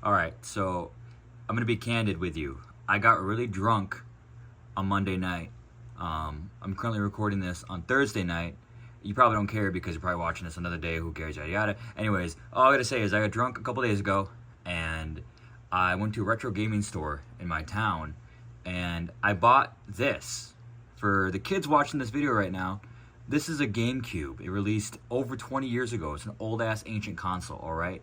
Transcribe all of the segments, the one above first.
All right, so I'm gonna be candid with you. I got really drunk on Monday night. I'm currently recording this on Thursday night. You probably don't care because you're probably watching this another day. Who cares? Yada yada. Anyways, all I gotta say is I got drunk a couple days ago, and I went to a retro gaming store in my town, and I bought this. For the kids watching this video right now, this is a GameCube. It released over 20 years ago. It's an old ass ancient console. All right.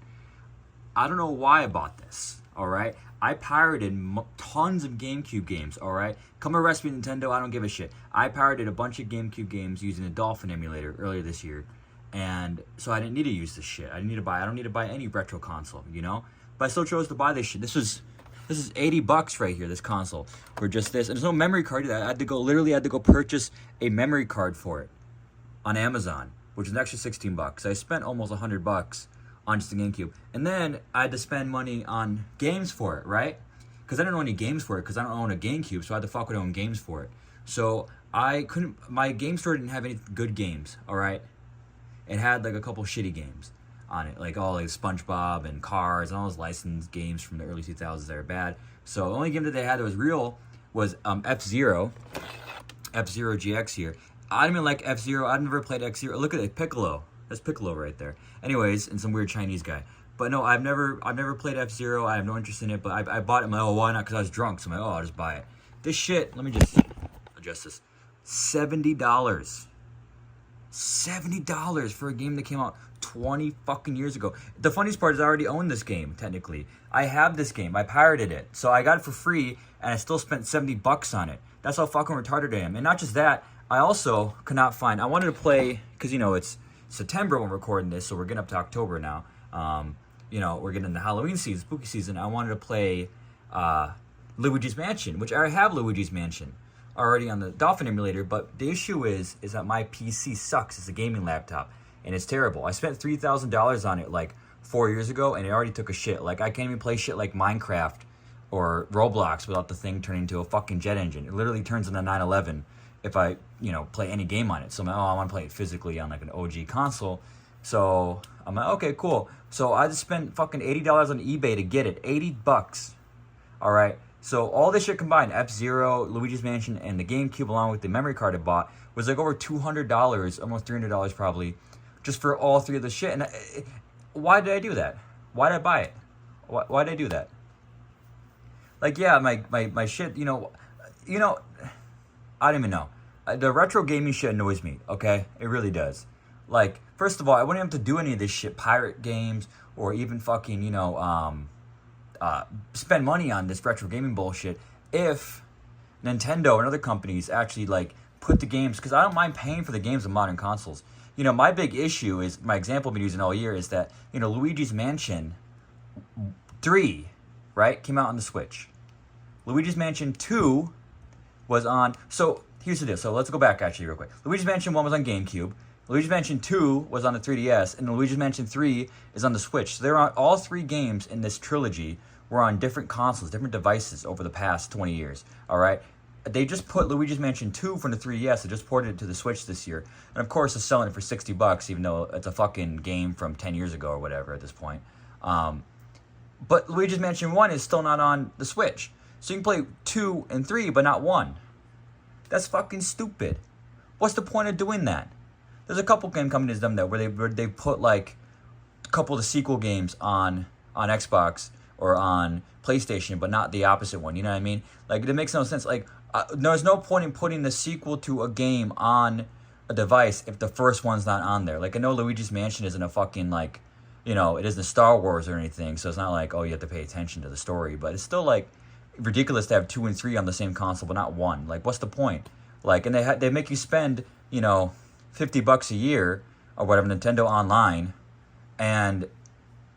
I don't know why I bought this, all right? I pirated tons of GameCube games, all right? Come arrest me, Nintendo, I don't give a shit. I pirated a bunch of GameCube games using a Dolphin emulator earlier this year, and so I didn't need to use this shit. I don't need to buy any retro console, you know? But I still chose to buy this shit. This is $80 right here, this console, for just this. And there's no memory card. I had to go purchase a memory card for it on Amazon, which is an extra $16. I spent almost $100 on just the GameCube. And then I had to spend money on games for it, right? Because I didn't own any games for it because I don't own a GameCube, so I had to fuck with own games for it. So my game store didn't have any good games, all right? It had like a couple shitty games on it, like all like SpongeBob and Cars and all those licensed games from the early 2000s that are bad. So the only game that they had that was real was F-Zero GX here. I didn't even like F-Zero. I've never played X-Zero. Look at it, Piccolo. That's Piccolo right there. Anyways, and some weird Chinese guy. But no, I've never played F-Zero. I have no interest in it. But I bought it. I'm like, oh, why not? Because I was drunk. So I'm like, oh, I'll just buy it. This shit. Let me just adjust this. $70. $70 for a game that came out 20 fucking years ago. The funniest part is I already own this game. Technically, I have this game. I pirated it, so I got it for free, and I still spent $70 on it. That's how fucking retarded I am. And not just that, I also could not find. I wanted to play because it's September when we're recording this, so we're getting up to October now. We're getting into Halloween season, spooky season. I wanted to play Luigi's Mansion, which I already have Luigi's Mansion already on the Dolphin emulator, but the issue is that my PC sucks. It's a gaming laptop, and it's terrible. I spent $3,000 on it like 4 years ago, and it already took a shit. Like, I can't even play shit like Minecraft or Roblox without the thing turning into a fucking jet engine. It literally turns into 911 if I, play any game on it. So I'm like, I want to play it physically on like an OG console. So I'm like, okay, cool. So I just spent fucking $80 on eBay to get it. $80. All right. So all this shit combined, F-Zero, Luigi's Mansion, and the GameCube, along with the memory card I bought, was like over $200, almost $300 probably, just for all three of the shit. And why did I do that? Why did I buy it? Why did I do that? Like, yeah, my shit, I don't even know. The retro gaming shit annoys me, okay? It really does. Like, first of all, I wouldn't have to do any of this shit, pirate games, or even fucking, spend money on this retro gaming bullshit if Nintendo and other companies actually, like, put the games, because I don't mind paying for the games of modern consoles. My big issue is, my example I've been using all year is that, Luigi's Mansion 3, right, came out on the Switch. Luigi's Mansion 2 was on, so here's the deal. So let's go back actually real quick. Luigi's Mansion 1 was on GameCube. Luigi's Mansion 2 was on the 3DS, and Luigi's Mansion 3 is on the Switch. So all three games in this trilogy were on different consoles, different devices over the past 20 years, all right? They just put Luigi's Mansion 2 from the 3DS, they just ported it to the Switch this year. And of course, they're selling it for $60, even though it's a fucking game from 10 years ago or whatever at this point. But Luigi's Mansion 1 is still not on the Switch. So you can play 2 and 3, but not 1. That's fucking stupid. What's the point of doing that? There's a couple game companies done that where they put like a couple of the sequel games on Xbox or on PlayStation, but not the opposite one. You know what I mean? Like, it makes no sense. Like, there's no point in putting the sequel to a game on a device if the first one's not on there. Like, I know Luigi's Mansion isn't a fucking like, it isn't Star Wars or anything, so it's not like, oh, you have to pay attention to the story, but it's still like ridiculous to have 2 and 3 on the same console but not 1. Like, what's the point? Like, and they make you spend $50 a year or whatever, Nintendo Online, and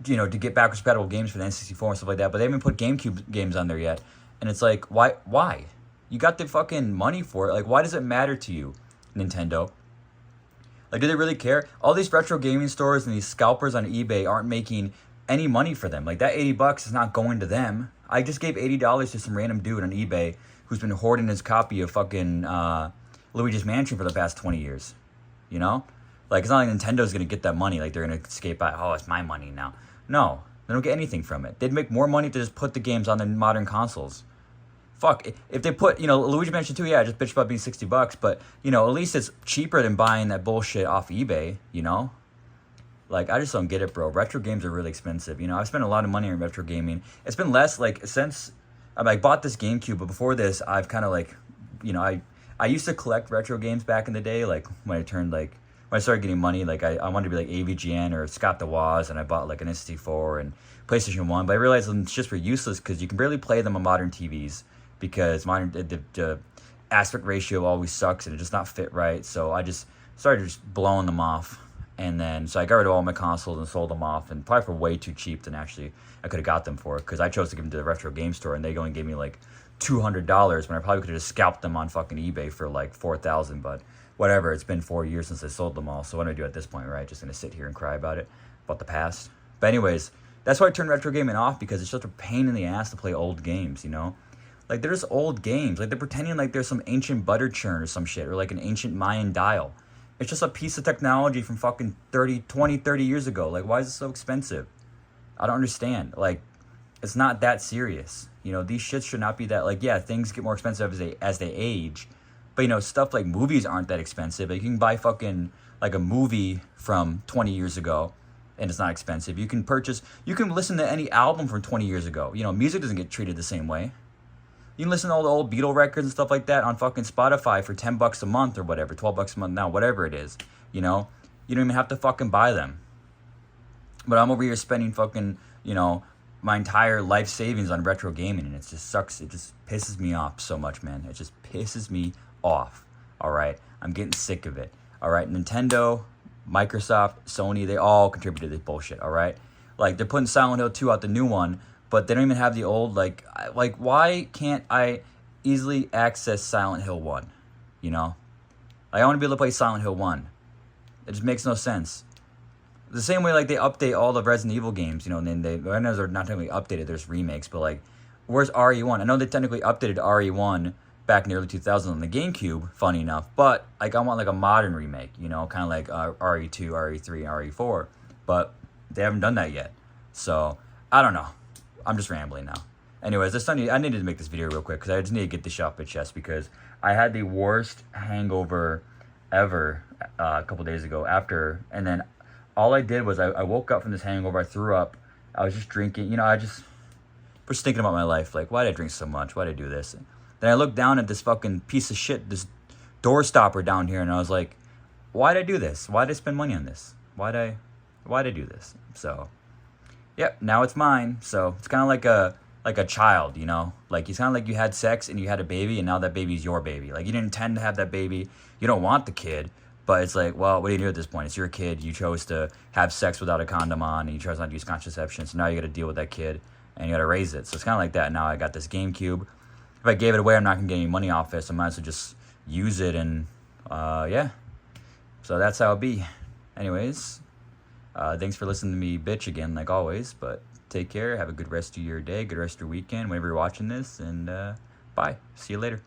to get backwards compatible games for the N64 and stuff like that, but they haven't put GameCube games on there yet. And it's like, why you got the fucking money for it? Like, why does it matter to you, Nintendo? Like, do they really care? All these retro gaming stores and these scalpers on eBay aren't making any money for them. Like, that $80 is not going to them. I just gave $80 to some random dude on eBay who's been hoarding his copy of fucking Luigi's Mansion for the past 20 years. Like, it's not like Nintendo's going to get that money. Like, they're going to escape out, oh, it's my money now. No, They don't get anything from it. They'd make more money to just put the games on the modern consoles. Fuck, if they put, Luigi mentioned too, yeah, I just bitch about being $60, but, at least it's cheaper than buying that bullshit off eBay, Like, I just don't get it, bro. Retro games are really expensive, I've spent a lot of money on retro gaming. It's been less, like, since I bought this GameCube, but before this, I've kind of, like, I used to collect retro games back in the day, like, when I started getting money, like, I wanted to be like AVGN or Scott the Woz, and I bought, like, an N64 and PlayStation 1, but I realized it's just for useless because you can barely play them on modern TVs. Because the aspect ratio always sucks and it does not fit right. So I just started just blowing them off. And then, so I got rid of all my consoles and sold them off. And probably for way too cheap than actually I could have got them for. Because I chose to give them to the retro game store and they only gave me like $200 when I probably could have just scalped them on fucking eBay for like $4,000. But whatever, it's been 4 years since I sold them all. So what do I do at this point, right? Just going to sit here and cry about it, about the past. But anyways, that's why I turned retro gaming off, because it's such a pain in the ass to play old games, Like, they're just old games. Like, they're pretending like there's some ancient butter churn or some shit, or like an ancient Mayan dial. It's just a piece of technology from fucking 30 years ago. Like, why is it so expensive? I don't understand. Like, it's not that serious. These shits should not be that, like, yeah, things get more expensive as they age. But, stuff like movies aren't that expensive. Like, you can buy fucking, like, a movie from 20 years ago, and it's not expensive. You can listen to any album from 20 years ago. Music doesn't get treated the same way. You can listen to all the old Beatle records and stuff like that on fucking Spotify for $10 a month or whatever, $12 a month now, whatever it is, You don't even have to fucking buy them. But I'm over here spending fucking, my entire life savings on retro gaming, and it just sucks. It just pisses me off so much, man. It just pisses me off, all right? I'm getting sick of it, all right? Nintendo, Microsoft, Sony, they all contributed to this bullshit, all right? Like, they're putting Silent Hill 2 out, the new one, but they don't even have the old, like, why can't I easily access Silent Hill 1, I want to be able to play Silent Hill 1. It just makes no sense. The same way, like, they update all the Resident Evil games, and then I know they're not technically updated, there's remakes, but, like, where's RE1? I know they technically updated RE1 back in the early 2000s on the GameCube, funny enough, but, like, I want, like, a modern remake, kind of like RE2, RE3, and RE4, but they haven't done that yet, so, I don't know. I'm just rambling now. Anyways, I needed to make this video real quick because I just need to get this shit off my chest because I had the worst hangover ever a couple days ago and then all I did was I woke up from this hangover, I threw up, I was just drinking, I just was thinking about my life, like, why did I drink so much, why did I do this? Then I looked down at this fucking piece of shit, this door stopper down here, and I was like, why did I do this? Why did I spend money on this? Why did I do this? So, yep, now it's mine. So it's kind of like a child, like it's kind of like you had sex and you had a baby and now that baby's your baby. Like, you didn't intend to have that baby, you don't want the kid, but it's like, well, what do you do at this point? It's your kid. You chose to have sex without a condom on and you chose not to use contraception, so now you got to deal with that kid and you got to raise it. So it's kind of like that. Now I got this GameCube. If I gave it away, I'm not gonna get any money off it, so I might as well just use it. And yeah, so that's how it be. Anyways, thanks for listening to me bitch again, like always, but take care, have a good rest of your day, good rest of your weekend whenever you're watching this, and bye, see you later.